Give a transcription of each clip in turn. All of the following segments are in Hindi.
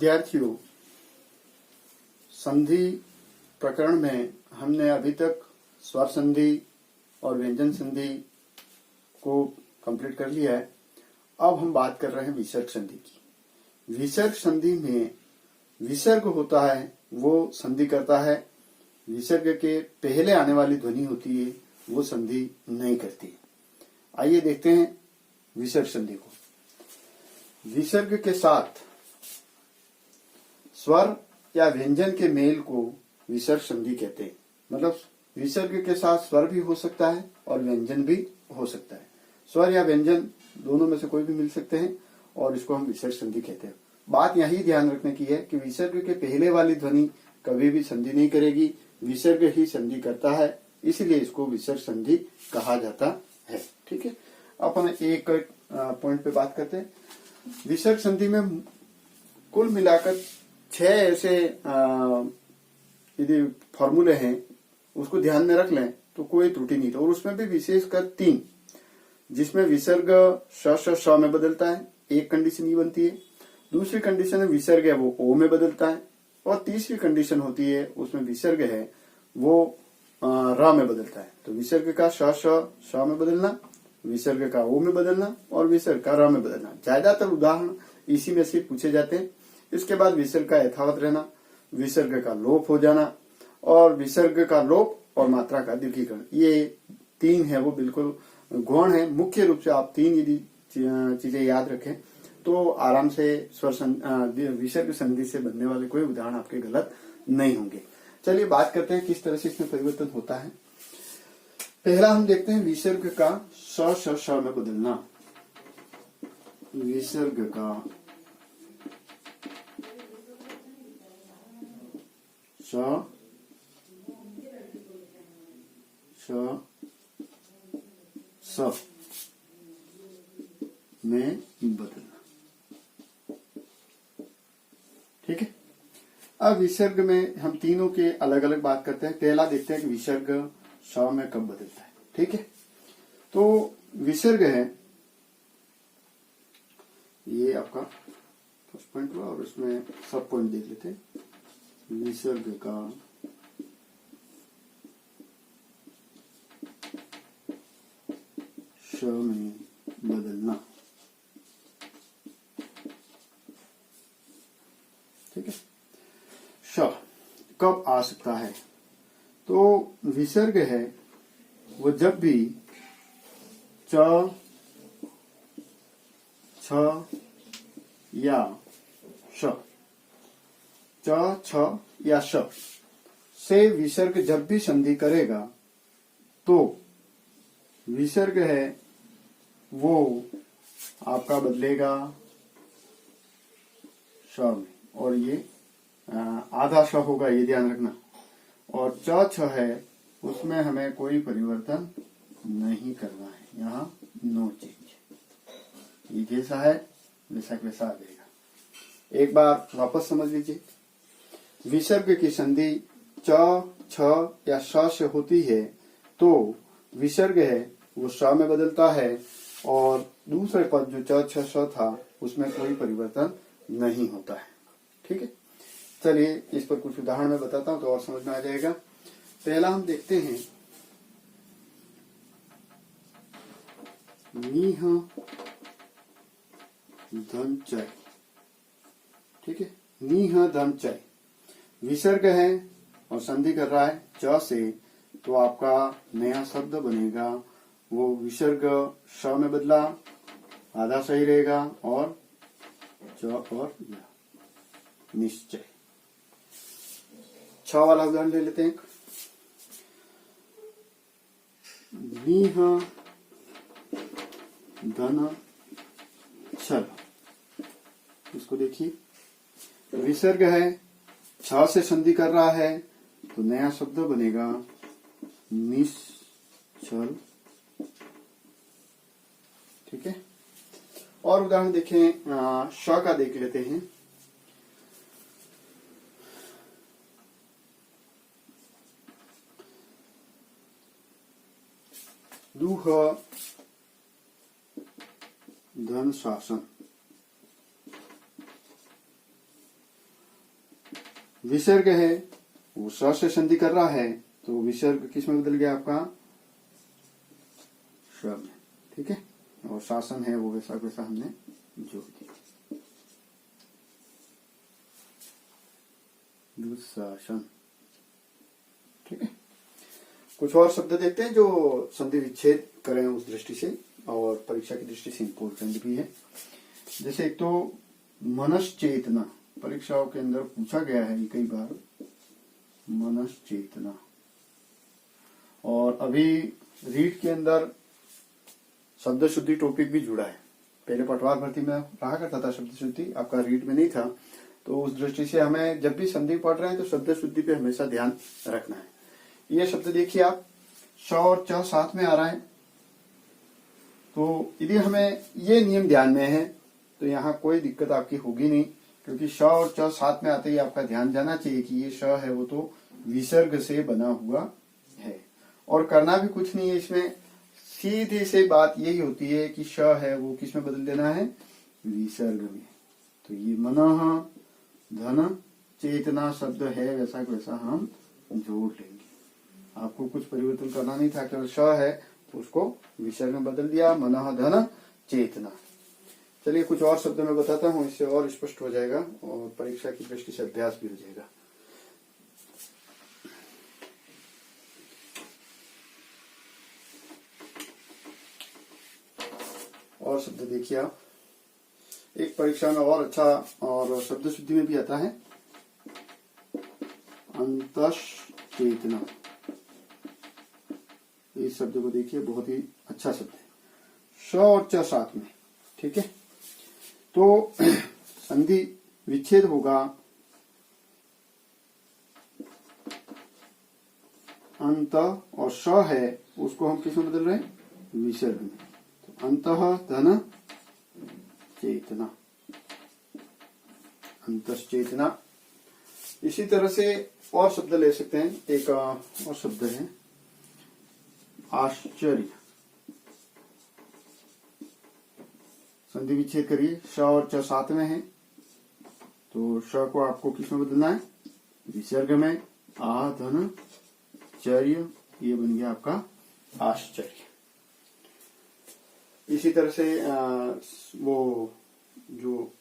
विद्यार्थियों, संधि प्रकरण में हमने अभी तक स्वर संधि और व्यंजन संधि को कंप्लीट कर लिया है। अब हम बात कर रहे हैं विसर्ग संधि की। विसर्ग संधि में विसर्ग होता है वो संधि करता है, विसर्ग के पहले आने वाली ध्वनि होती है वो संधि नहीं करती है। आइए देखते हैं विसर्ग संधि को। विसर्ग के साथ स्वर या व्यंजन के मेल को विसर्ग संधि कहते हैं। मतलब विसर्ग के साथ स्वर भी हो सकता है और व्यंजन भी हो सकता है। स्वर या व्यंजन दोनों में से कोई भी मिल सकते हैं और इसको हम विसर्ग संधि कहते हैं। बात यही ध्यान रखने की है कि विसर्ग के पहले वाली ध्वनि कभी भी संधि नहीं करेगी, विसर्ग ही संधि करता है, इसलिए इसको विसर्ग संधि कहा जाता है। ठीक है, अपन एक पॉइंट पे बात करते हैं। विसर्ग संधि में कुल मिलाकर 6 ऐसे यदि फॉर्मूले हैं, उसको ध्यान में रख लें तो कोई त्रुटि नहीं। और उसमें भी विशेषकर 3, जिसमें विसर्ग श में बदलता है, एक कंडीशन ये बनती है। दूसरी कंडीशन है विसर्ग है वो ओ में बदलता है, और तीसरी कंडीशन होती है उसमें विसर्ग है वो र में बदलता है। तो विसर्ग का श में बदलना, विसर्ग का ओ में बदलना और विसर्ग का र में बदलना। ज्यादातर उदाहरण इसी में से पूछे जाते हैं। इसके बाद विसर्ग का यथावत रहना, विसर्ग का लोप हो जाना और विसर्ग का लोप और मात्रा का दीर्घीकरण, ये 3 है वो बिल्कुल गौण है। मुख्य रूप से आप 3 यदि चीजें याद रखें तो आराम से विसर्ग संधि से बनने वाले कोई उदाहरण आपके गलत नहीं होंगे। चलिए बात करते हैं किस तरह से इसमें परिवर्तन होता है। पहला हम देखते हैं विसर्ग का श में बदलना। विसर्ग का स में बदलना। ठीक है, अब विसर्ग में हम तीनों के अलग अलग बात करते हैं। पहला देखते हैं कि विसर्ग स में कब बदलता है। ठीक है, तो विसर्ग है ये आपका फर्स्ट पॉइंट हुआ और उसमें सब पॉइंट देख लेते हैं। विसर्ग का श में बदलना। ठीक है, श कब आ सकता है? तो विसर्ग है वो जब भी च, छ या श, च, छ या श से विसर्ग जब भी संधि करेगा तो विसर्ग है वो आपका बदलेगा श में, और ये आधा श होगा, ये ध्यान रखना। और च, छ है उसमें हमें कोई परिवर्तन नहीं करना है, यहाँ नो चेंज। ये जैसा है वैसा वैसा आ जाएगा। एक बार वापस समझ लीजिए। विसर्ग की संधि च, छ या श से होती है तो विसर्ग है वो श में बदलता है और दूसरे पद जो च, छ, श था उसमें कोई परिवर्तन नहीं होता है। ठीक है, चलिए इस पर कुछ उदाहरण मैं बताता हूं तो और समझ में आ जाएगा। पहला हम देखते हैं नीह धन चय। ठीक है, नीह धन चय विसर्ग है और संधि कर रहा है च से, तो आपका नया शब्द बनेगा वो विसर्ग श में बदला, आधा सही रहेगा और च और या निश्चय। 6 वाला उदाहरण ले लेते हैं। नीह धन छल, इसको देखिए, विसर्ग है छ से संधि कर रहा है तो नया शब्द बनेगा निश्चल। ठीक है, और उदाहरण देखें, श का देख लेते हैं। दूह धन शासन, विसर्ग है वो स से संधि कर रहा है, तो विसर्ग किस में बदल गया आपका, श में। ठीक है, और शासन है वो वैसा वैसा हमने जोड़ दिया, दुशासन। ठीक है, कुछ और शब्द देखते हैं जो संधि विच्छेद करें उस दृष्टि से और परीक्षा की दृष्टि से इम्पोर्टेंट भी है। जैसे एक तो मनश्चेतना, परीक्षाओं के अंदर पूछा गया है कई बार, मनश्चेतना। और अभी रीट के अंदर शब्द शुद्धि टॉपिक भी जुड़ा है। पहले पटवार भर्ती में रहा करता था शब्द शुद्धि, आपका रीट में नहीं था, तो उस दृष्टि से हमें जब भी संधि पढ़ रहे हैं तो शब्द शुद्धि पे हमेशा ध्यान रखना है। ये शब्द देखिए आप, श और च साथ में आ रहा है, तो यदि हमें ये नियम ध्यान में है तो यहाँ कोई दिक्कत आपकी होगी नहीं, क्योंकि श और च साथ में आते ही आपका ध्यान जाना चाहिए कि ये श है वो तो विसर्ग से बना हुआ है। और करना भी कुछ नहीं है इसमें, सीधी से बात यही होती है कि श है वो किस में बदल देना है, विसर्ग में। तो ये मनः धन चेतना शब्द है वैसा वैसा हम जोड़ लेंगे। आपको कुछ परिवर्तन करना नहीं था, केवल श है तो उसको विसर्ग में बदल दिया, मनः धन चेतना। चलिए कुछ और शब्द मैं बताता हूँ, इससे और स्पष्ट हो जाएगा और परीक्षा की दृष्टि से अभ्यास भी हो जाएगा। और शब्द देखिए आप, एक परीक्षा में और अच्छा और शब्द शुद्धि में भी आता है, अंतश्चेतना। इस शब्द को देखिए, बहुत ही अच्छा शब्द है, श और च साथ में। ठीक है, तो संधि विच्छेद होगा अंत, और श है उसको हम किस में बदल रहे हैं, विसर्ग में। तो अंतः धन चेतना, अंतश्चेतना। इसी तरह से और शब्द ले सकते हैं, एक और शब्द है आश्चर्य। संधि विच्छेद करिए, श और च साथ में है, तो श को आपको किस में बदलना है, विसर्ग में। आ धन चर्य, ये बन गया आपका आश्चर्य। इसी तरह से वो जो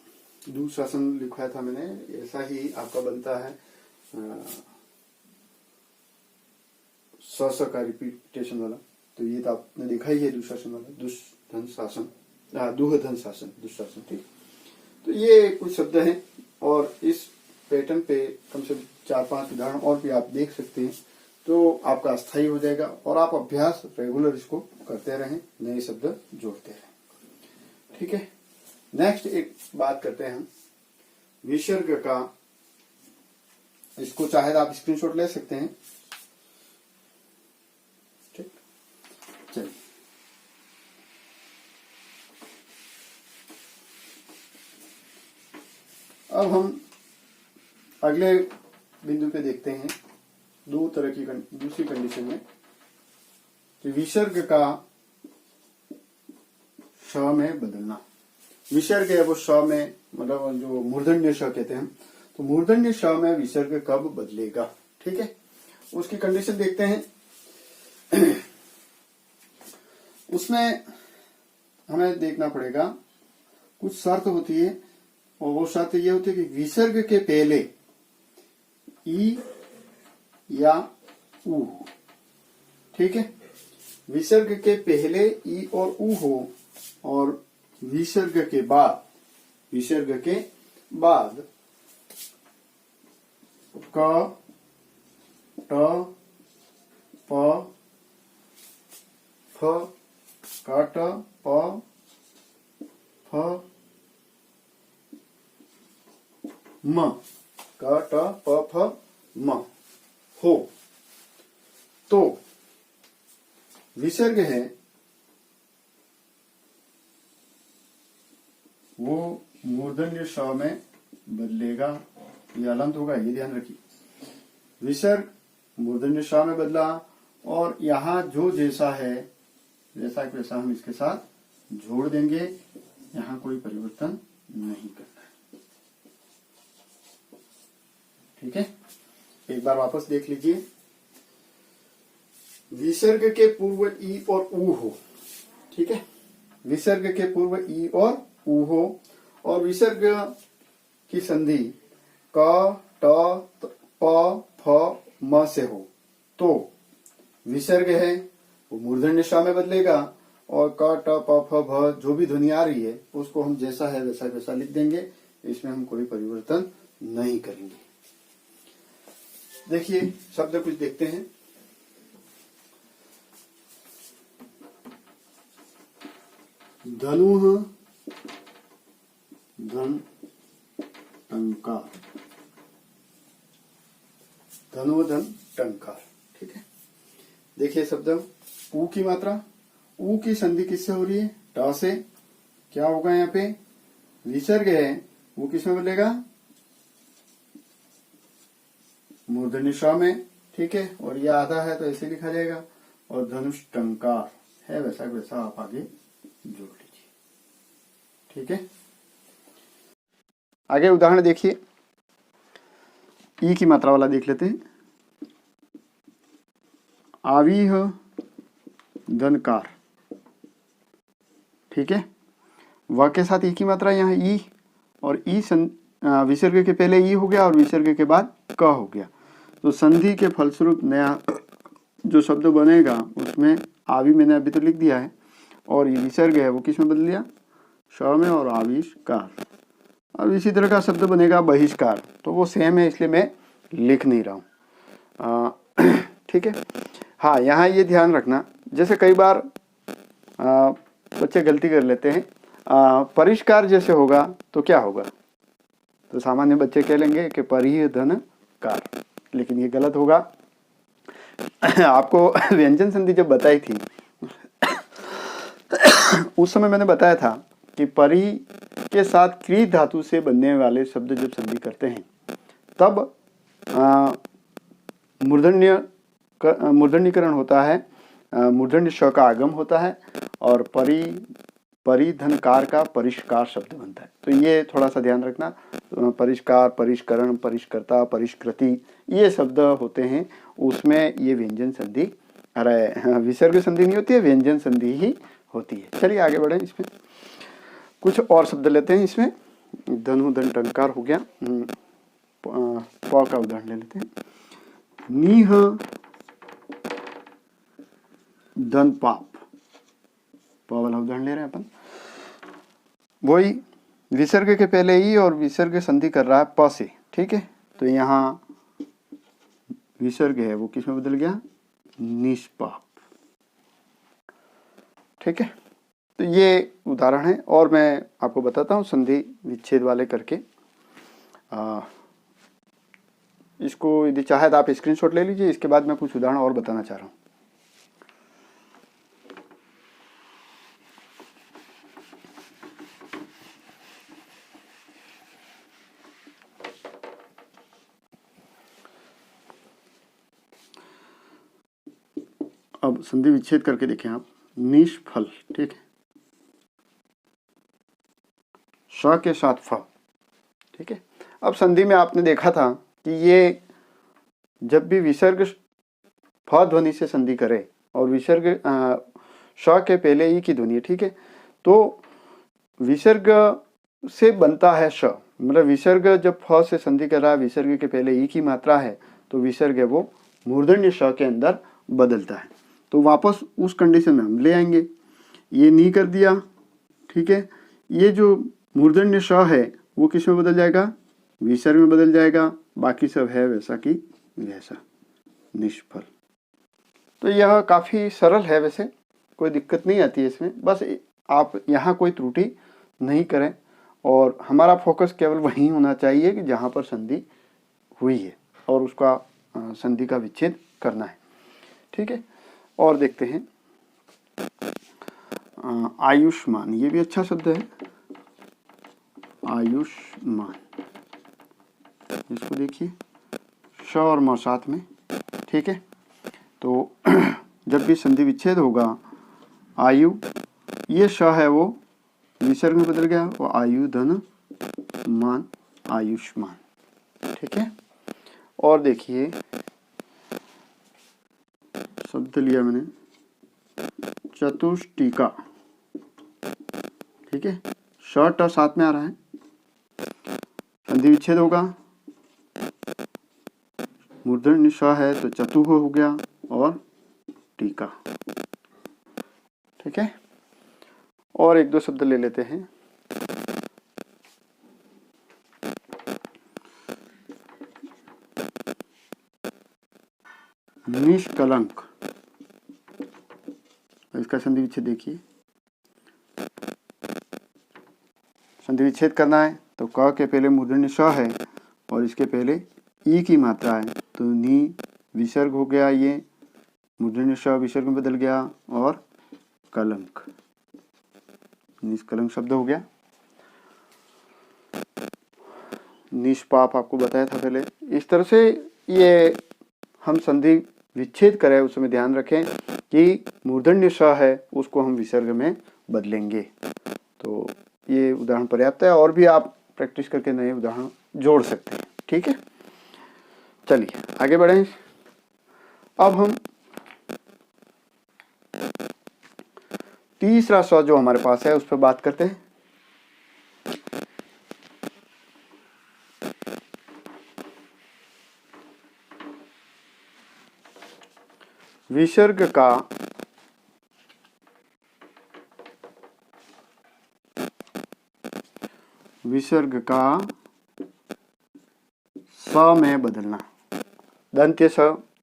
दुशासन लिखवाया था मैंने, ऐसा ही आपका बनता है स का रिपीटेशन वाला, तो ये तो आपने देखा ही है, दुशासन वाला, दुष्धन शासन, दुहधन शासन, दुशासन। ठीक, तो ये कुछ शब्द हैं और इस पैटर्न पे कम से कम 4-5 उदाहरण और भी आप देख सकते हैं, तो आपका स्थायी हो जाएगा और आप अभ्यास रेगुलर इसको करते रहें, नए शब्द जोड़ते रहें। ठीक है, नेक्स्ट एक बात करते हैं हम विसर्ग का। इसको चाहे आप स्क्रीनशॉट ले सकते हैं। ठीक, चलिए अब हम अगले बिंदु पे देखते हैं, दो तरह की दूसरी कंडीशन में कि विसर्ग का श में बदलना। विसर्ग है वो श में, मतलब जो मूर्धन्य श कहते हैं, तो मूर्धन्य श में विसर्ग कब बदलेगा। ठीक है, उसकी कंडीशन देखते हैं। उसमें हमें देखना पड़ेगा, कुछ शर्त होती है, और वो शर्त ये होती है कि विसर्ग के पहले ई या उ। ठीक है, विसर्ग के पहले ई और उ हो, और विसर्ग के बाद क, ट, प, फ, कट, प, फ, म, क, ट, प, फ, म हो, तो विसर्ग है वो मूर्धन्य श में बदलेगा। ये अलंत होगा, ये ध्यान रखिए। विसर्ग मूर्धन्य श में बदला, और यहाँ जो जैसा है वैसा वैसा हम इसके साथ जोड़ देंगे, यहाँ कोई परिवर्तन नहीं करना है। ठीक है। एक बार वापस देख लीजिए। विसर्ग के पूर्व ई और ऊ हो, ठीक है, विसर्ग के पूर्व ई और ऊ हो और विसर्ग की संधि क ट प फ म से हो तो विसर्ग है वो मूर्धन्य ष में बदलेगा और क ट प फ भ जो भी ध्वनि आ रही है उसको हम जैसा है वैसा वैसा लिख देंगे, इसमें हम कोई परिवर्तन नहीं करेंगे। देखिए शब्द कुछ देखते हैं। धनु धन टंकार, धनुधन टंकार, ठीक है। देखिए शब्द ऊ की मात्रा, ऊ की संधि किससे हो रही है? ट से। क्या होगा यहाँ पे? विसर्ग है वो किसमें बदलेगा? मूर्धन्य ष में, ठीक है। और यह आधा है तो ऐसे लिखा जाएगा और धनुष टंकार है वैसा वैसा आप आगे जोड़ लीजिए, ठीक है। आगे उदाहरण देखिए, ई की मात्रा वाला देख लेते हैं। आवीह धनकार, ठीक है। व के साथ ई की मात्रा यहाँ ई और ई विसर्ग के पहले ई हो गया और विसर्ग के बाद क हो गया, तो संधि के फलस्वरूप नया जो शब्द बनेगा उसमें आवी मैंने अभी तो लिख दिया है और ये विसर्ग है वो किस में बदल दिया? श में और आविष्कार। अब इसी तरह का शब्द बनेगा बहिष्कार, तो वो सेम है इसलिए मैं लिख नहीं रहा हूँ, ठीक है। हाँ, यहाँ ये ध्यान रखना, जैसे कई बार बच्चे गलती कर लेते हैं, परिष्कार जैसे होगा तो क्या होगा? तो सामान्य बच्चे कह लेंगे कि परिधन कार, लेकिन ये गलत होगा। आपको व्यंजन संधि जब बताई थी उस समय मैंने बताया था कि परि के साथ क्री धातु से बनने वाले शब्द जब संधि करते हैं तब मूर्धन्यकरण होता है, मूर्धन्य श का आगम होता है और परिधनकार का परिष्कार शब्द बनता है। तो ये थोड़ा सा ध्यान रखना, परिष्कार, परिष्करण, परिष्कर्ता, परिष्कृति ये शब्द होते हैं, उसमें ये व्यंजन संधि, अरे विसर्ग संधि नहीं होती है, व्यंजन संधि ही होती है। चलिए आगे बढ़े, इसमें कुछ और शब्द लेते हैं। इसमें धनु धन टंकार हो गया, प का उदाहरण ले लेते हैं। नीह धन पाप, प वाला उदाहरण ले रहे हैं अपन। वही विसर्ग के पहले ई और विसर्ग संधि कर रहा है प से, ठीक है। तो यहाँ विसर्ग है वो किस में बदल गया? निष्पाप, ठीक है। तो ये उदाहरण है और मैं आपको बताता हूँ संधि विच्छेद वाले करके। इसको यदि चाहे तो आप स्क्रीनशॉट ले लीजिए, इसके बाद मैं कुछ उदाहरण और बताना चाह रहा हूँ। अब संधि विच्छेद करके देखें आप। निष्फल, ठीक है, श के साथ फ, ठीक है। अब संधि में आपने देखा था कि ये जब भी विसर्ग फ ध्वनि से संधि करे और विसर्ग श के पहले ई की ध्वनि है, ठीक है, तो विसर्ग से बनता है श, मतलब विसर्ग जब फ से संधि कर रहा है, विसर्ग के पहले ई की मात्रा है, तो विसर्ग है वो मूर्धन्य श के अंदर बदलता है। तो वापस उस कंडीशन में हम ले आएंगे, ये नी कर दिया, ठीक है। ये जो मूर्धन्य श है वो किस में बदल जाएगा? विसर्ग में बदल जाएगा, बाकी सब है वैसा की वैसा, निष्फल। तो यह काफी सरल है, वैसे कोई दिक्कत नहीं आती है इसमें, बस आप यहाँ कोई त्रुटि नहीं करें और हमारा फोकस केवल वहीं होना चाहिए कि जहाँ पर संधि हुई है और उसका संधि का विच्छेद करना है, ठीक है। और देखते हैं आयुष्मान, ये भी अच्छा शब्द है, आयुष्मान। इसको देखिए श और म साथ में, ठीक है। तो जब भी संधि विच्छेद होगा, आयु, ये श है वो विसर्ग में बदल गया, वो आयु धन मान, आयुष्मान, ठीक है। और देखिए शब्द लिया मैंने चतुष्टिका, ठीक है, शर्ट और साथ में आ रहा है, संधि विच्छेद होगा, मूर्धन्य श है तो चतुः हो गया और टीका, ठीक है। और एक दो शब्द ले लेते हैं। निष्कलंक, इसका संधि विच्छेद देखिए, संधि विच्छेद करना है तो क के पहले मूर्धन्य श है और इसके पहले ई की मात्रा है तो नी विसर्ग हो गया, ये मूर्धन्य श विसर्ग में बदल गया और कलंक, निष्कलंक शब्द हो गया। निष्पाप आपको बताया था पहले। इस तरह से ये हम संधि विच्छेद करें उस समय ध्यान रखें कि मूर्धन्य श है उसको हम विसर्ग में बदलेंगे। तो ये उदाहरण पर्याप्त है, और भी आप प्रैक्टिस करके नए उदाहरण जोड़ सकते हैं, ठीक है। चलिए आगे बढ़ें। अब हम तीसरा स जो हमारे पास है उस पर बात करते हैं। विसर्ग का स में बदलना, दंत्य स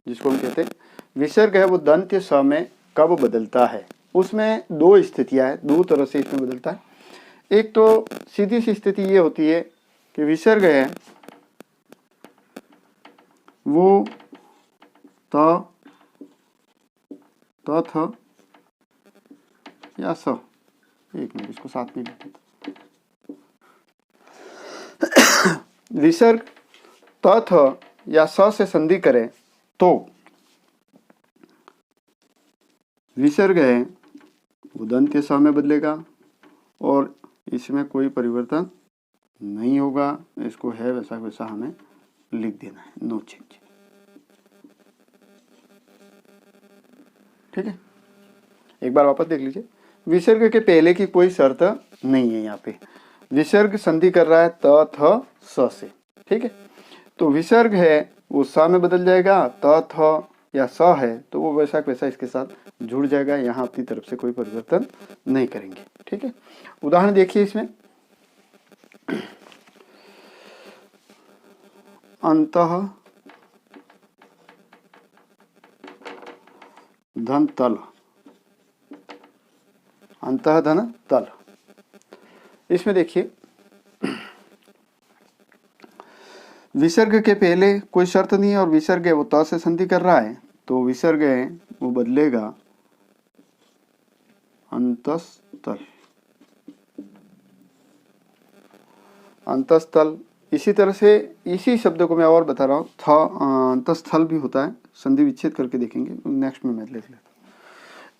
जिसको हम कहते हैं, विसर्ग है वो दंत्य स में कब बदलता है, उसमें दो स्थितियां हैं, दो तरह से इसमें बदलता है। एक तो सीधी सी स्थिति ये होती है कि विसर्ग है वो त थ या स, एक मिनट इसको साथ में लिखते, विसर्ग त थ या स से संधि करें तो विसर्ग है वो दंत्य स में बदलेगा और इसमें कोई परिवर्तन नहीं होगा। इसको है वैसा वैसा हमें लिख देना है, नो चेंज, ठीक है। एक बार वापस देख लीजिए, विसर्ग के पहले की कोई शर्त नहीं है। यहाँ पे विसर्ग संधि कर रहा है त थ स से, ठीक है। तो विसर्ग है वो स में बदल जाएगा, त थ या स है तो वो वैसा वैसा इसके साथ जुड़ जाएगा, यहाँ अपनी तरफ से कोई परिवर्तन नहीं करेंगे, ठीक है। उदाहरण देखिए इसमें, अंतः धन तल, अंतः धन तल, इसमें देखिए विसर्ग के पहले कोई शर्त नहीं है और विसर्ग है वो त से संधि कर रहा है तो विसर्ग है वो बदलेगा अंतस्थल, अंतस्थल। इसी तरह से इसी शब्द को मैं और बता रहा हूँ, अंतस्थल भी होता है, संधि विच्छेद करके देखेंगे, नेक्स्ट में मैं ले लेता हूँ।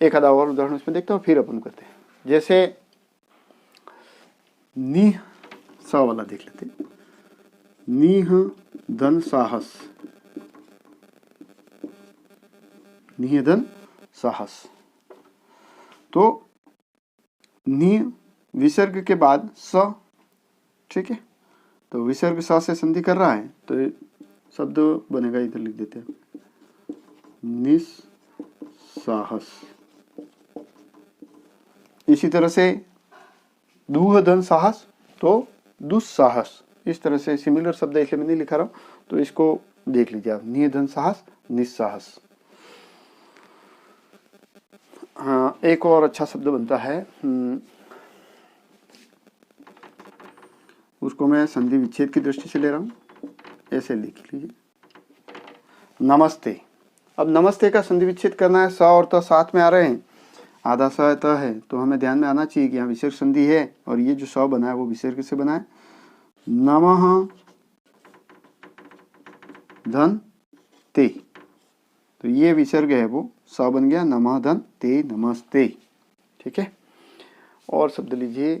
एक आधा और उदाहरण इसमें देखता हूँ फिर अपन करते हैं। जैसे निह स वाला देख लेते हैं, निह धन साहस, निह धन साहस, तो नि विसर्ग के बाद स, ठीक है। तो विसर्ग स से संधि कर रहा है तो शब्द बनेगा, इधर लिख देते हैं निस्साहस। इसी तरह से दूह धन साहस तो दुस्साहस, इस तरह से सिमिलर शब्द इसलिए मैं नहीं लिखा रहा हूं, तो इसको देख लीजिए आप, निधन साहस निस्साहस। हाँ, एक और अच्छा शब्द बनता है, उसको मैं संधि विच्छेद की दृष्टि से ले रहा हूं, ऐसे लिख लीजिए नमस्ते। अब नमस्ते का संधि विच्छेद करना है, स और त साथ में आ रहे हैं, आधा स है त है, तो हमें ध्यान में आना चाहिए कि यहाँ विसर्ग संधि है और ये जो स बना है वो विसर्ग से बना है। नमः धन ते, तो ये विसर्ग है वो स बन गया, नमः धन ते नमस्ते, ठीक है। और शब्द लीजिए,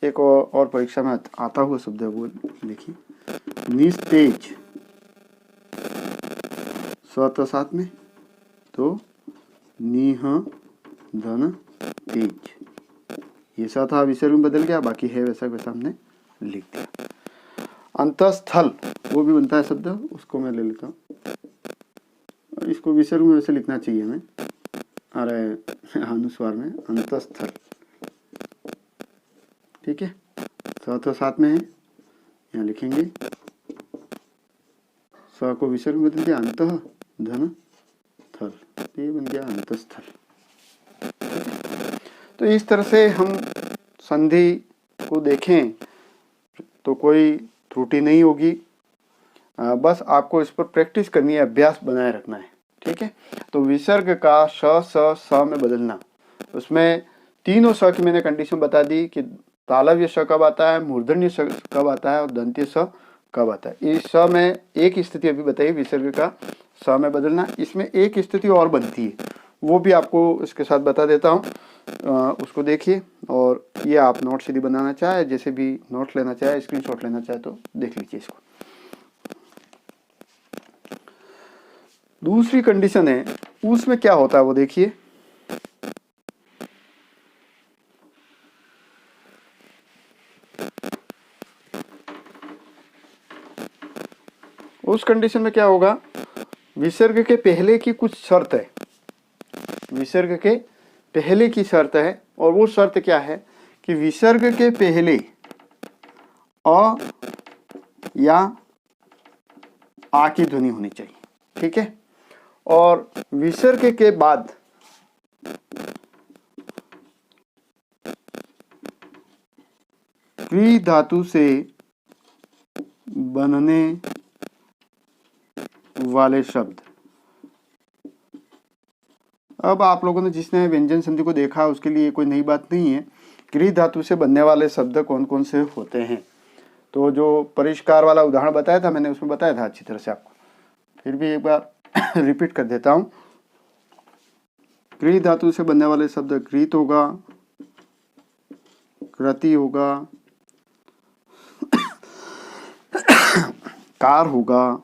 एक और परीक्षा में आता हुआ शब्द है वो लिखिए निस्तेज, तो साथ में, तो नीह धन तेज, ये सा था विसर्ग में बदल गया, बाकी है वैसा वैसा हमने लिख दिया। अंतस्थल वो भी बनता है शब्द, उसको मैं ले लेता हूँ। इसको विसर्ग में वैसे लिखना चाहिए हमें, अरे अनुस्वार में, अंतस्थल, ठीक है। तो साथ में है, यहाँ लिखेंगे स को विसर्ग में बदल दिया, अंतः धन थल, ये बन गया अंतस्थल। तो इस तरह से हम संधि को देखें तो कोई त्रुटि नहीं होगी, बस आपको इस पर प्रैक्टिस करनी है, अभ्यास बनाए रखना है, ठीक है। तो विसर्ग का श स स में बदलना, उसमें तीनों स की मैंने कंडीशन बता दी कि तालव्य स कब आता है, मूर्धन्य स कब आता है और दंत्य स कब आता है। इस स में एक स्थिति अभी बताई विसर्ग का स में बदलना, इसमें एक स्थिति और बनती है, वो भी आपको इसके साथ बता देता हूँ, उसको देखिए। और ये आप नोट्स यदि बनाना चाहे, जैसे भी नोट्स लेना चाहे, स्क्रीनशॉट लेना चाहे तो देख लीजिए इसको। दूसरी कंडीशन है, उसमें क्या होता है वो देखिए। उस कंडीशन में क्या होगा, विसर्ग के पहले की कुछ शर्त है, विसर्ग के पहले की शर्त है, और वो शर्त क्या है कि विसर्ग के पहले अ या आ की ध्वनि होनी चाहिए, ठीक है। और विसर्ग के बाद क्री धातु से बनने वाले शब्द, अब आप लोगों ने जिसने व्यंजन संधि को देखा उसके लिए कोई नई बात नहीं है। क्री धातु से बनने वाले शब्द कौन कौन से होते हैं, तो जो परिष्कार वाला उदाहरण बताया था मैंने, उसमें बताया था अच्छी तरह से आपको, फिर भी एक बार रिपीट कर देता हूं। क्री धातु से बनने वाले शब्द कृत होगा, कृति होगा, कार होगा,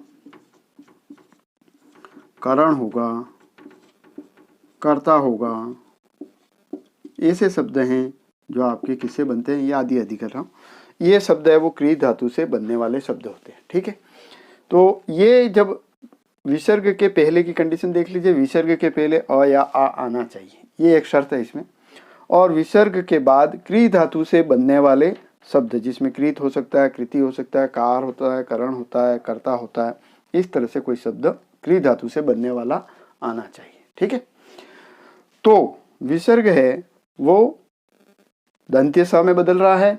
करण होगा, कर्ता होगा, ऐसे शब्द हैं जो आपके किससे बनते हैं, ये आदि आदि कर रहा हूँ, ये शब्द है वो क्री धातु से बनने वाले शब्द होते हैं, ठीक है। तो ये जब विसर्ग के पहले की कंडीशन देख लीजिए, विसर्ग के पहले अ या आ आना चाहिए, ये एक शर्त है इसमें। और विसर्ग के बाद क्री धातु से बनने वाले शब्द, जिसमें कृत हो सकता है, कृति हो सकता है, कार होता है, करण होता है, कर्ता होता है, इस तरह से कोई शब्द क्री धातु से बनने वाला आना चाहिए, ठीक है। तो विसर्ग है वो दंत्य स में बदल रहा है,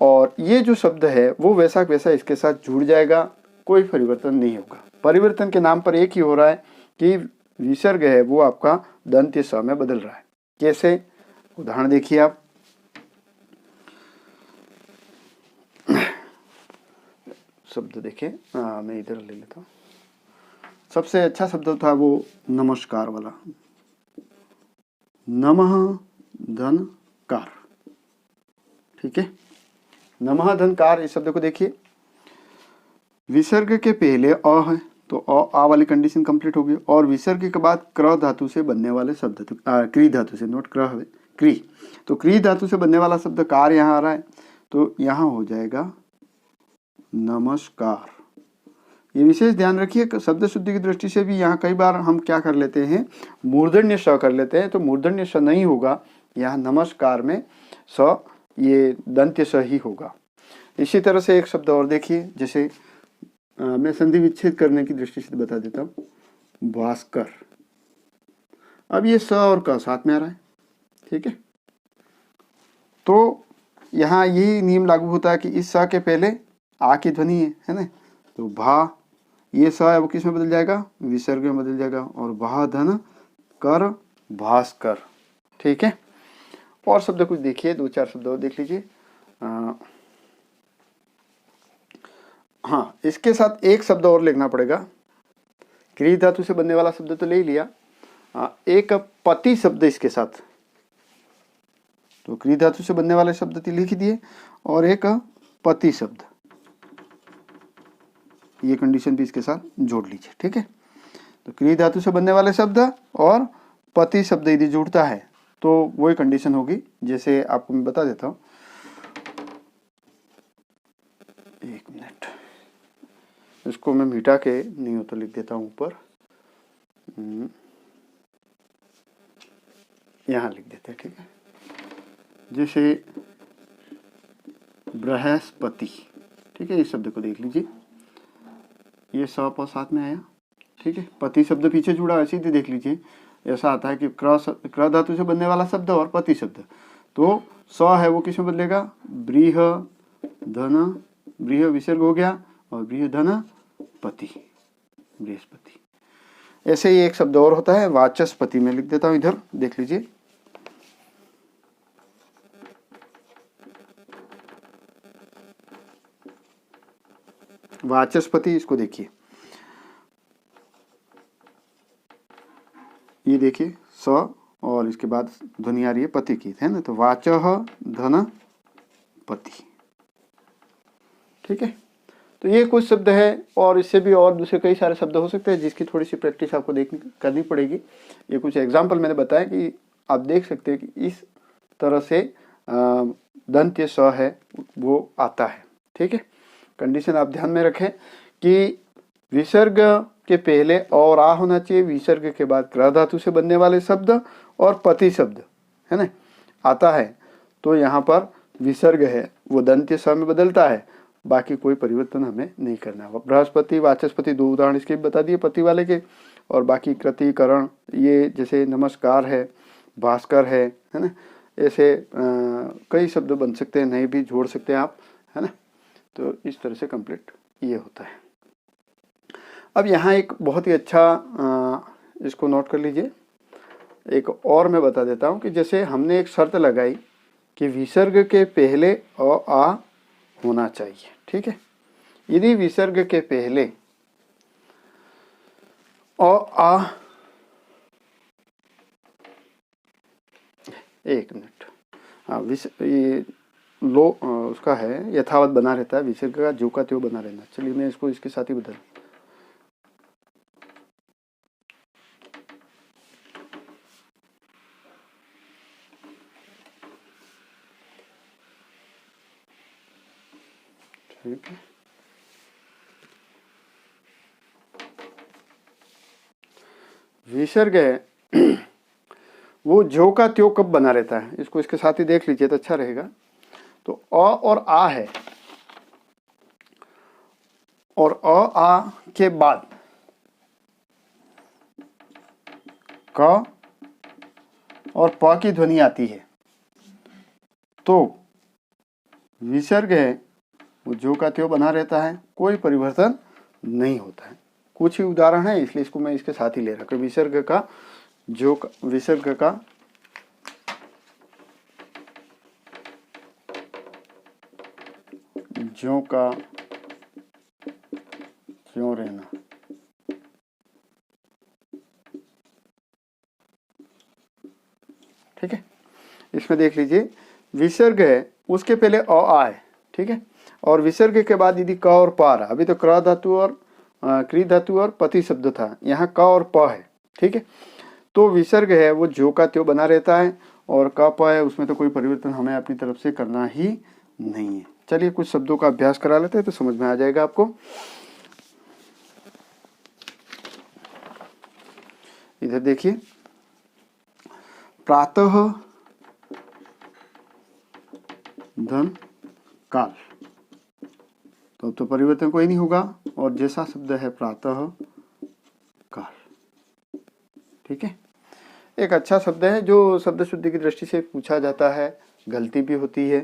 और ये जो शब्द है वो वैसा वैसा इसके साथ जुड़ जाएगा, कोई परिवर्तन नहीं होगा। परिवर्तन के नाम पर एक ही हो रहा है कि विसर्ग है वो आपका दंत्य स में बदल रहा है। कैसे, उदाहरण देखिए आप, शब्द देखें, मैं इधर ले लेता हूँ। सबसे अच्छा शब्द था वो नमस्कार वाला, नमः धन कार, ठीक है। नमः धन कार, इस शब्द को देखिए, विसर्ग के पहले अ है तो आ वाली कंडीशन कंप्लीट हो गई, और विसर्ग के बाद क्र धातु से बनने वाले शब्द, क्री धातु से, नोट क्र है, क्री, तो क्री धातु से बनने वाला शब्द कार यहाँ आ रहा है, तो यहाँ हो जाएगा नमस्कार। ये विशेष ध्यान रखिए, शब्द शुद्धि की दृष्टि से भी यहाँ कई बार हम क्या कर लेते हैं, मूर्धन्य स कर लेते हैं, तो मूर्धन्य स नहीं होगा, यहाँ नमस्कार में स ये दंत्य स ही होगा। इसी तरह से एक शब्द और देखिए, जैसे मैं संधि विच्छेद करने की दृष्टि से बता देता हूँ, भास्कर। अब ये स और क साथ में आ रहा है, ठीक है। तो यहाँ यही नियम लागू होता है कि इस स के पहले आ की ध्वनि है ना, तो भा, ये स है वो किस में बदल जाएगा, विसर्ग में बदल जाएगा, और भा धन कर भास्कर, ठीक है। और शब्द कुछ देखिए, दो चार शब्द और देख लीजिए। हाँ, इसके साथ एक शब्द और लिखना पड़ेगा, क्री धातु से बनने वाला शब्द तो ले लिया, एक पति शब्द इसके साथ, तो क्री धातु से बनने वाले शब्द लिख दिए, और एक पति शब्द, ये कंडीशन भी इसके साथ जोड़ लीजिए, ठीक है। तो क्री धातु से बनने वाले शब्द और पति शब्द यदि जुड़ता है तो वही कंडीशन होगी। जैसे आपको मैं बता देता हूं, एक मिनट, इसको मैं मिटा के नहीं हो तो लिख देता हूं ऊपर, यहां लिख देते हैं, ठीक है। जैसे बृहस्पति, ठीक है, इस शब्द को देख लीजिए, ये स प साथ में आया, ठीक है, पति शब्द पीछे जुड़ा है, सीधे देख लीजिए ऐसा आता है कि क्र धातु से बनने वाला शब्द और पति शब्द, तो स है वो किसमें बदलेगा, ब्रीह धन, ब्रीह विसर्ग हो गया और ब्रीह धन पति, बृहस्पति। ऐसे ही एक शब्द और होता है वाचस्पति, में लिख देता हूं इधर, देख लीजिए, वाचस्पति, इसको देखिए, ये देखिए स और इसके बाद ध्वनि आ रही है पति की, है ना, तो वाचः धन पति, ठीक है। तो ये कुछ शब्द है और इससे भी और दूसरे कई सारे शब्द हो सकते हैं जिसकी थोड़ी सी प्रैक्टिस आपको करनी पड़ेगी। ये कुछ एग्जाम्पल मैंने बताया कि आप देख सकते हैं कि इस तरह से दंत्य स है वो आता है, ठीक है। कंडीशन आप ध्यान में रखें कि विसर्ग के पहले और आ होना चाहिए, विसर्ग के बाद क्र धातु से बनने वाले शब्द और पति शब्द, है ना, आता है तो यहाँ पर विसर्ग है वो दंत्य स में बदलता है, बाकी कोई परिवर्तन हमें नहीं करना है। बृहस्पति वाचस्पति दो उदाहरण इसके बता दिए पति वाले के, और बाकी कृति करण, ये जैसे नमस्कार है, भास्कर है ना, ऐसे कई शब्द बन सकते हैं, नहीं भी जोड़ सकते हैं आप, है ना। तो इस तरह से कंप्लीट ये होता है। अब यहाँ एक बहुत ही अच्छा इसको नोट कर लीजिए, एक और मैं बता देता हूँ कि जैसे हमने एक शर्त लगाई कि विसर्ग के पहले अ आ होना चाहिए, ठीक है। यदि विसर्ग के पहले अ आ, एक मिनट, हाँ, ये लो उसका है यथावत बना रहता है, विसर्ग का जो का त्यों बना रहना। चलिए मैं इसको इसके साथ ही बदल, ठीक है। विसर्ग है वो जो का त्यों कब बना रहता है, इसको इसके साथ ही देख लीजिए तो अच्छा रहेगा। तो अ और आ है, और अ आ के बाद क और प की ध्वनि आती है, तो विसर्ग है वो जो का त्यों बना रहता है, कोई परिवर्तन नहीं होता है। कुछ ही उदाहरण है इसलिए इसको मैं इसके साथ ही ले रहा हूं। विसर्ग का विसर्ग का जो का त्यों रहना, ठीक है। इसमें देख लीजिए विसर्ग है उसके पहले अ आ है, ठीक है, और विसर्ग के बाद यदि क और प आ रहा, अभी तो क्र धातु और क्री धातु और पति शब्द था, यहाँ क और प है, ठीक है। तो विसर्ग है वो जो का त्यों बना रहता है, और क प है उसमें तो कोई परिवर्तन हमें अपनी तरफ से करना ही नहीं है। चलिए कुछ शब्दों का अभ्यास करा लेते हैं तो समझ में आ जाएगा आपको। इधर देखिए, प्रातः धन काल, तो अब तो परिवर्तन कोई नहीं होगा, और जैसा शब्द है प्रातः काल, ठीक है। एक अच्छा शब्द है जो शब्द शुद्धि की दृष्टि से पूछा जाता है, गलती भी होती है।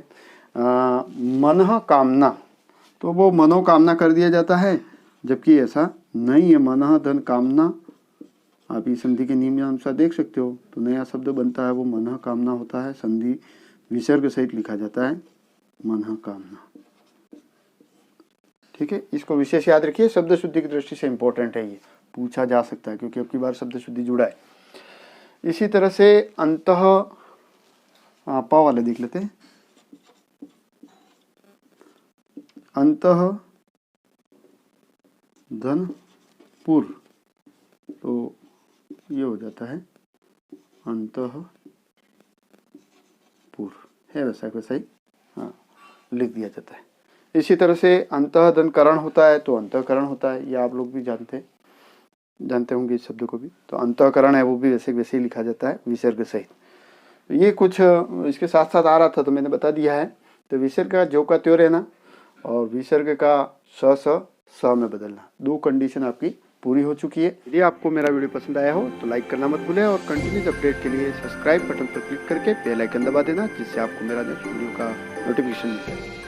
मनः कामना, तो वो मनोकामना कर दिया जाता है, जबकि ऐसा नहीं है। मनः धन कामना, आप इस संधि के नियम अनुसार देख सकते हो, तो नया शब्द बनता है वो मनः कामना होता है, संधि विसर्ग सहित लिखा जाता है मनः कामना, ठीक है। इसको विशेष याद रखिए, शब्द शुद्धि की दृष्टि से इंपॉर्टेंट है, ये पूछा जा सकता है क्योंकि अब की बार शब्द शुद्धि जुड़ा है। इसी तरह से अंतः, प वाले देख लेते हैं, अंतः धन पूर्व, तो ये हो जाता है अंतःपुर, है वैसा वैसा ही हाँ लिख दिया जाता है। इसी तरह से अंतःधनकरण होता है तो अंतःकरण होता है, ये आप लोग भी जानते होंगे इस शब्द को भी। तो अंतःकरण है वो भी वैसे वैसे ही लिखा जाता है विसर्ग सहित। तो ये कुछ इसके साथ साथ आ रहा था तो मैंने बता दिया है। तो विसर्ग का जो का त्यों रहना और विसर्ग का स में बदलना, 2 कंडीशन आपकी पूरी हो चुकी है। यदि आपको मेरा वीडियो पसंद आया हो तो लाइक करना मत भूलें और कंटिन्यूस अपडेट के लिए सब्सक्राइब बटन पर क्लिक करके बेल आइकन दबा देना, जिससे आपको मेरा नेक्स्ट वीडियो का नोटिफिकेशन मिल जाए।